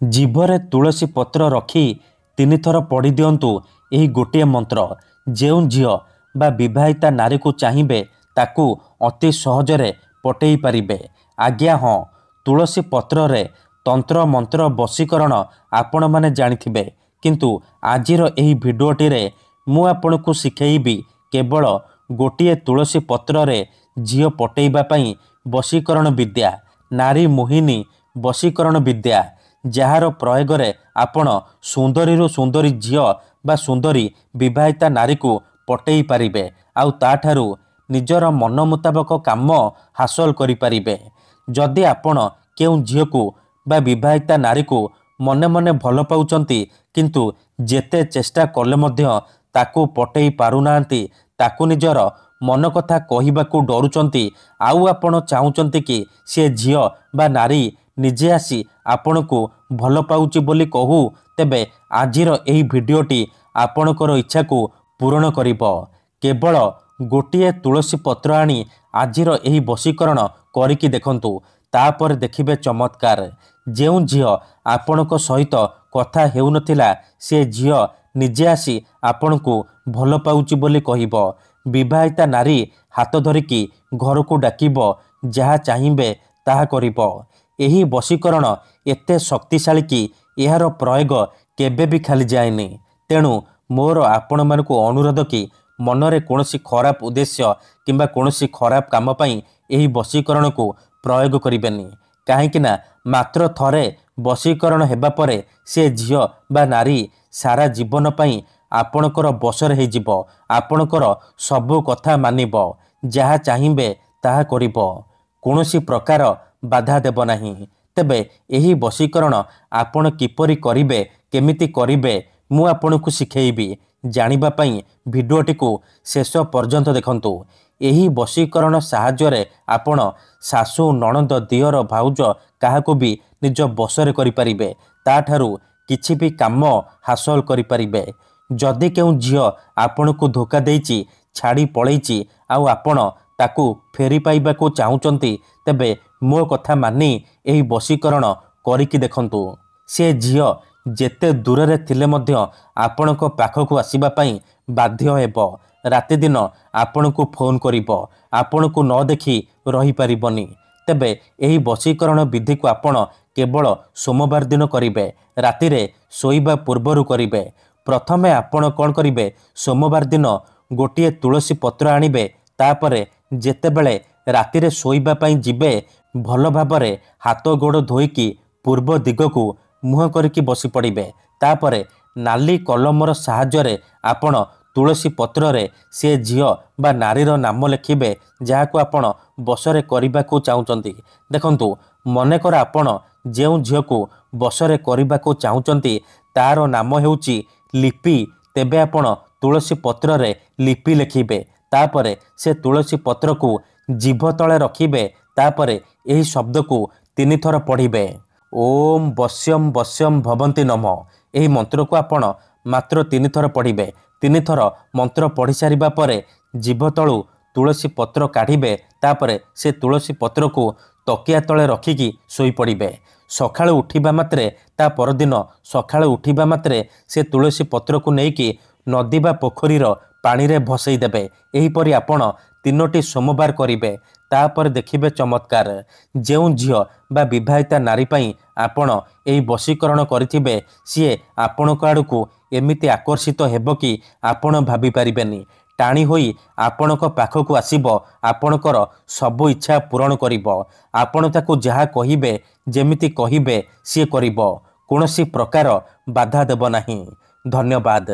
जीभरे तुलसी पत्र रखी 3 थर पढ़ी दियंतु एही गोटे मंत्र। जेउ झियो बा विवाहिता नारी को चाहिए ताकू अति सहजरे पटई पारिबे। आज्ञा हाँ, तुलसी पत्र रे तंत्र मंत्र बशीकरण आपण माने जानिथिबे, किंतु आजिर एही भिडियोटी रे मु आपनकु शिखेइबी केवल गोटिए तुलसी पत्र रे झियो पटईबा पई बशीकरण विद्या, नारी मोहिनी बशीकरण विद्या, जार प्रयोग रे आपण सुंदरी सुंदरी झियो बा सुंदरी विवाहिता नारी को पटई पारिबे आउ ताठारु निजर मन मुताबक काम हासिल करि पारिबे। जदि आपण केउ झियो को बा विवाहिता नारी को मने मने भल पाउचंती किंतु जेते चेष्टा कले मध्य ताकू पटई पारुनांती, ताकू निजर मन कथा कहिबाकू डरुचंती, आउ आपण चाहुचंती कि से झियो बा नारी निजे आसी आपण को भल पाउची बोली कहू, तेबे आजिर एही भिडियोटी आपणकर इच्छा को पूरण करिबो। केवल गोटिए तुलसी पत्र आनी आजिर एही बशीकरण करिकी देखंतु, तापर देखिबे चमत्कार। जेउ झियो आपणक सहित कथा हेउनथिला से झियो निजे आसी आपण को भल पाउची बोली कहिबो। विवाहिता नारी हाथ धरिकी घर को डाकिबो, जहा चाहिए ताहा करिबो। एही बशीकरण एते शक्तिशाली कि एहार प्रयोग केबे भी खाली जाएनी। तेणु मोर आपण मानकु अनुरोध कि मनरे कोनोसी खराब उद्देश्य किंबा कोनोसी खराब काम पई एही बशीकरण को प्रयोग करिबेनी। काहेकि ना मात्र थरे बशीकरण हेबा परे से झियो बा नारी सारा जीवन पई आपणकर बसर हे जिवो, आपणकर सबु कथा मानिबो, जहा चाहिए ताहा करिबो, कोनोसी प्रकार बाधा देब नाही। तेबे एही बशीकरण आपण किपरि करिबे, केमिति करिबे मु आपनकु शिखेइबी। जानिबा पई भिडियोटी को शेष पर्यंत देखंतु। एही बशीकरण साहाय्य रे आपण सासु नणंद दियर भाउज काहाको भी निज बसरे करि परिबे, ताठारु किछि भी काम हासिल करि परिबे। जदि केउ झियो आपनकु धोखा देइची, छाड़ी पळेइची, आउ आपण ताकू फेरी पाइबाकू चाहुचंती, तेबे मो कथा मानी एही बशीकरण करिकी देखंतु। से झियो जेते दूर रे थिले मध्य आपणक पाखकू आसीबा पई बाध्य हेबो। राति दिन आपणकू फोन करिबो, आपणकू न देखि रही पारिबनी। तेबे एही बशीकरण विधि को आपण केवल सोमवार दिन करिबे, राति रे सोइबा पूर्वरु करिबे। प्रथमे आपण कोन करिबे, सोमवार दिन गोटिए तुलसी पत्र आनिबे, तापरे जेतेबेले राति रे सोइबा पई जिबे भल भाबरे हाथ गोड़ धोईकी पूर्व दिगकू मुह करिकी बसी पड़िबे। तापरे नाली कलमर साहाय्य रे आपण तुलसी पत्र रे से झियो बा नारीर नाम लिखिबे, जहाको आपण बसरे करिबाकू चाहुचंती। देखंतु मनेकर आपण जेउ झियो को बसरे करिबाकू चाहुचंती तार नाम हेउची लिपि, तेबे आपण तुलसी पत्र रे लिपि लिखिबे। तापरे से तुलसी पत्र को जीभ तले रखिबे, तापरे एही शब्द को 3 थर पढ़िबे। ओम वश्यम वश्यम भवन्ति नमः। एही मंत्र को आपण मात्र 3 थर पढ़िबे। 3 थर मंत्र पढ़ी सारिबा परे जीभ तळु तुलसी पत्र काढ़िबे, तापरे से तुलसी पत्र को तकिया तले रखिकी सोई पड़िबे। सकाळु उठिबा मात्रे, ता परदिन सकाळु उठिबा मात्रे से तुलसी पत्र को नेइकी नदी बा पोखरीर पानी रे भसई देबे। एहीपरि आपण 3टी सोमवार करिबे, तापर देखिबे चमत्कार। जेउ झियो बा विवाहिता नारी पई आपण एही बशीकरण करिथिबे, सिए आपणक आड़कू एमिति आकर्षित हेबो कि आपण भाबी पारिबेनी। टाणी होई आपणक पाखकू आसीबो, आपणकर सबु इच्छा पूरण करिबो। आपण ताकू जहा कहिबे, जेमिति कहिबे सिए करिबो, कोनोसी प्रकार बाधा देब नाही। धन्यवाद।